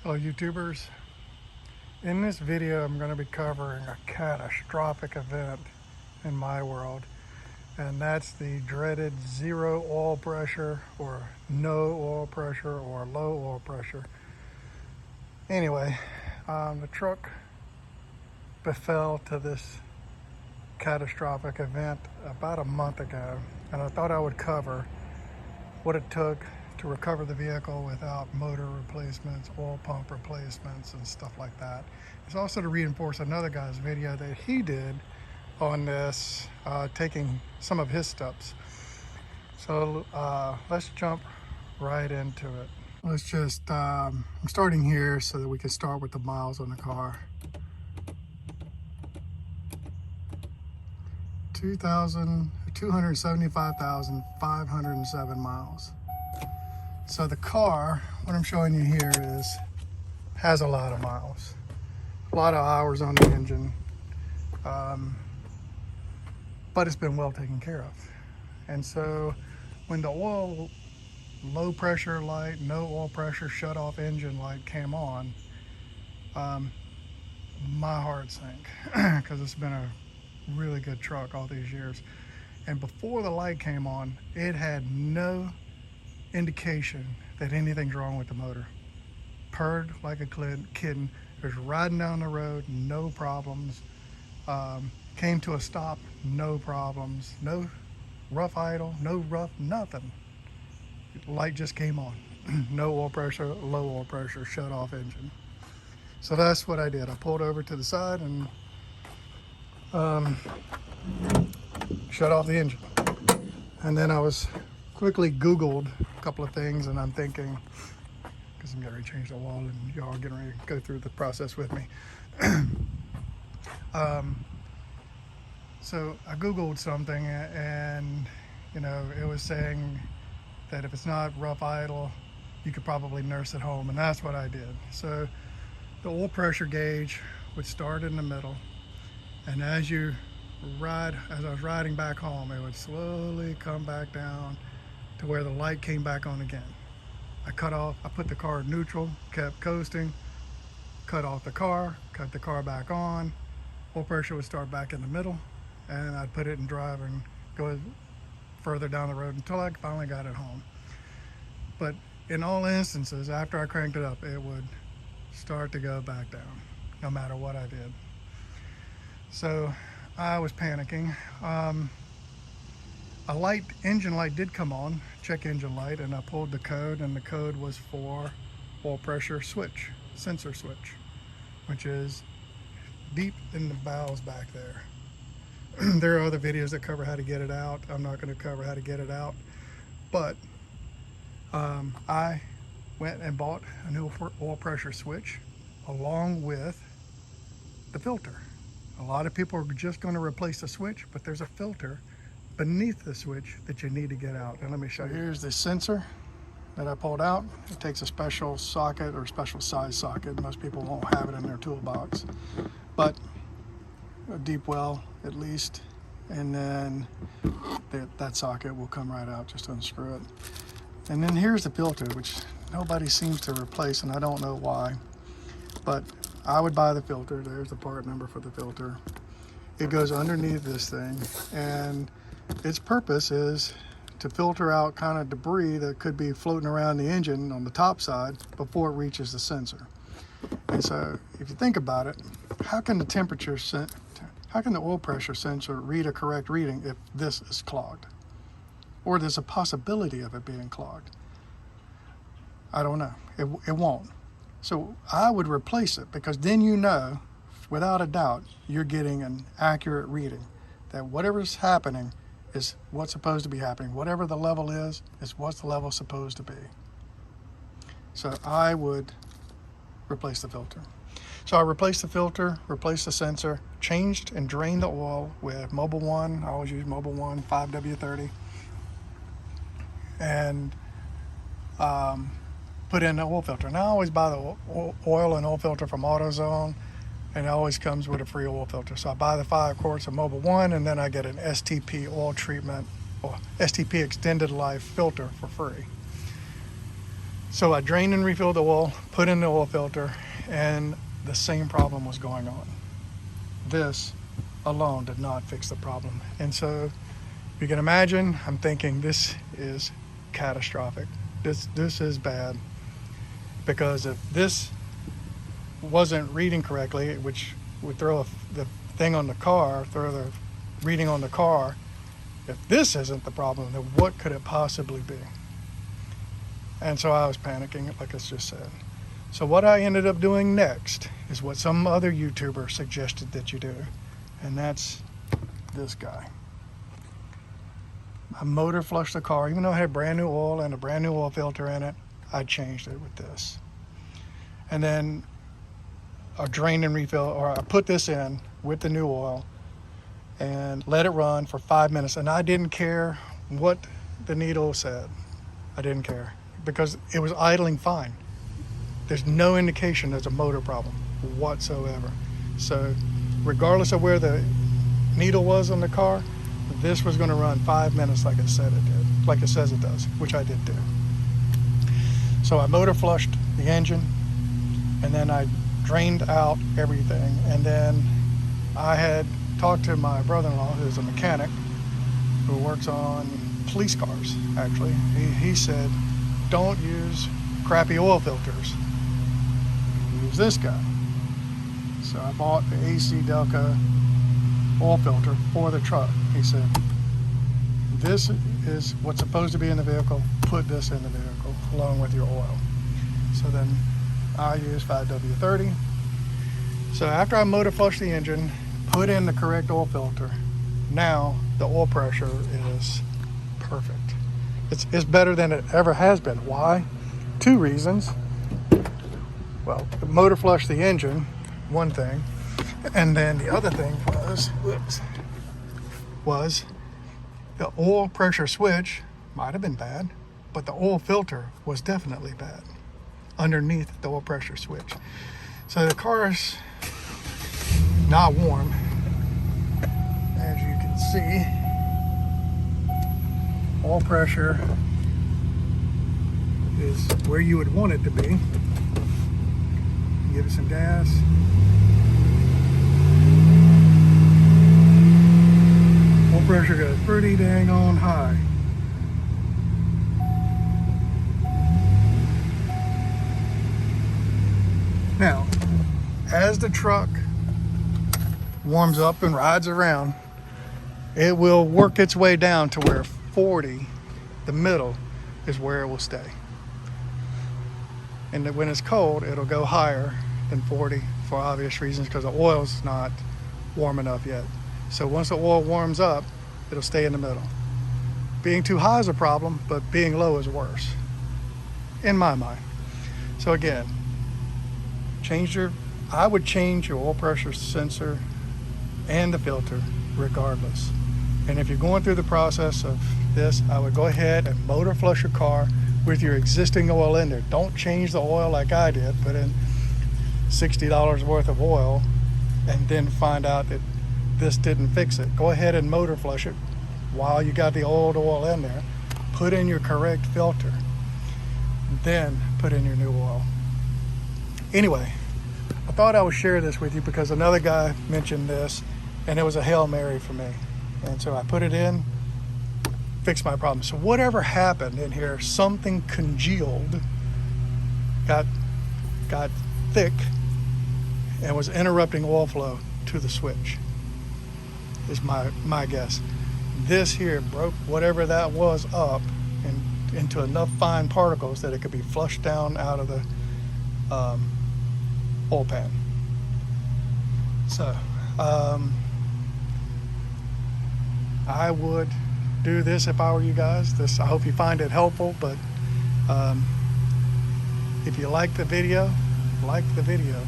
Hello YouTubers. In this video I'm going to be covering a catastrophic event in my world, and that's the dreaded zero oil pressure or no oil pressure or low oil pressure. Anyway, the truck befell to this catastrophic event about a month ago, and I thought I would cover what it took to recover the vehicle without motor replacements, oil pump replacements, and stuff like that. It's also to reinforce another guy's video that he did on this, taking some of his steps. So let's jump right into it. Let's just, I'm starting here so that we can start with the miles on the car. 275,507 miles. So the car, what I'm showing you here has a lot of miles, a lot of hours on the engine, but it's been well taken care of. And so when the oil, low pressure light, no oil pressure, shut off engine light came on, my heart sank because it's been a really good truck all these years. And before the light came on, it had no indication that anything's wrong with the motor. Purred like a kitten. It was riding down the road, no problems. Came to a stop, no problems. No rough idle, no rough nothing. Light just came on. No oil pressure, low oil pressure, shut off engine. So that's what I did. I pulled over to the side and shut off the engine. And then I was quickly Googled a couple of things, and I'm thinking, because I'm getting ready to change the wall and y'all are getting ready to go through the process with me. So I Googled something, and it was saying that if it's not rough idle, you could probably nurse it home, and that's what I did. So the oil pressure gauge would start in the middle, and as I was riding back home, it would slowly come back down to where the light came back on again. I put the car in neutral, kept coasting, cut off the car, cut the car back on. Oil pressure would start back in the middle, and I'd put it in drive and go further down the road until I finally got it home. But in all instances, after I cranked it up, it would start to go back down, no matter what I did. So I was panicking. A engine light did come on, check engine light, and I pulled the code, and the code was for oil pressure switch, sensor switch, which is deep in the bowels back there. There are other videos that cover how to get it out. I'm not going to cover how to get it out, but I went and bought a new oil pressure switch along with the filter. A lot of people are just going to replace the switch, but there's a filter beneath the switch that you need to get out. And let me show you. Here's the sensor that I pulled out. It takes a special socket or special size socket. Most people won't have it in their toolbox, but a deep well at least. And then that socket will come right out. Just unscrew it. And then here's the filter, which nobody seems to replace, and I don't know why, but I would buy the filter. There's the part number for the filter. It goes underneath this thing, and its purpose is to filter out kind of debris that could be floating around the engine on the top side before it reaches the sensor. And so if you think about it, how can the oil pressure sensor read a correct reading if this is clogged? Or there's a possibility of it being clogged? I don't know. It won't. So I would replace it, because then without a doubt, you're getting an accurate reading, that whatever's happening is what's supposed to be happening. Whatever the level is what's the level supposed to be. So I would replace the filter. So I replaced the filter, replaced the sensor, changed and drained the oil with Mobil 1. I always use Mobil 1 5W30. And put in the oil filter. Now I always buy the oil and oil filter from AutoZone, and it always comes with a free oil filter. So I buy the 5 quarts of Mobil 1, and then I get an STP oil treatment, or STP extended life filter for free. So I drained and refilled the oil, put in the oil filter, and the same problem was going on. This alone did not fix the problem. And so you can imagine, I'm thinking this is catastrophic. This is bad, because if this wasn't reading correctly, which would throw the thing on the car, throw the reading on the car, if this isn't the problem, then what could it possibly be? And so I was panicking, like I just said. So what I ended up doing next is what some other YouTuber suggested that you do, and that's this guy. I motor flushed the car. Even though it had brand new oil and a brand new oil filter in it, I changed it with this. And then I drained and refill, or I put this in with the new oil and let it run for 5 minutes. And I didn't care what the needle said. I didn't care, because it was idling fine. There's no indication there's a motor problem whatsoever. So regardless of where the needle was on the car, this was going to run 5 minutes like it said it did, like it says it does, which I did do. So I motor flushed the engine, and then I drained out everything. And then I had talked to my brother-in-law, who's a mechanic who works on police cars, actually. He said, don't use crappy oil filters. Use this guy. So I bought the AC Delca oil filter for the truck. He said, this is what's supposed to be in the vehicle. Put this in the vehicle along with your oil. So then I use 5W30. So after I motor flushed the engine, put in the correct oil filter, now the oil pressure is perfect. It's better than it ever has been. Why? 2 reasons. Well, the motor flushed the engine, one thing, and then the other thing was the oil pressure switch might have been bad, but the oil filter was definitely bad underneath the oil pressure switch. So the car is not warm, as you can see. Oil pressure is where you would want it to be. Give it some gas. Oil pressure goes pretty dang on high. Now, as the truck warms up and rides around, it will work its way down to where 40, the middle, is where it will stay. And when it's cold, it'll go higher than 40 for obvious reasons, because the oil's not warm enough yet. So once the oil warms up, it'll stay in the middle. Being too high is a problem, but being low is worse, in my mind. So again, I would change your oil pressure sensor and the filter regardless. And if you're going through the process of this, I would go ahead and motor flush your car with your existing oil in there. Don't change the oil like I did, put in $60 worth of oil and then find out that this didn't fix it. Go ahead and motor flush it while you got the old oil in there. Put in your correct filter, then put in your new oil. Anyway, I thought I would share this with you because another guy mentioned this and it was a Hail Mary for me. And so I put it in, fixed my problem. So whatever happened in here, something congealed, got thick, and was interrupting oil flow to the switch, is my guess. This here broke whatever that was up and into enough fine particles that it could be flushed down out of the oil pan. So I would do this if I were you guys. I hope you find it helpful, but if you like the video, like the video.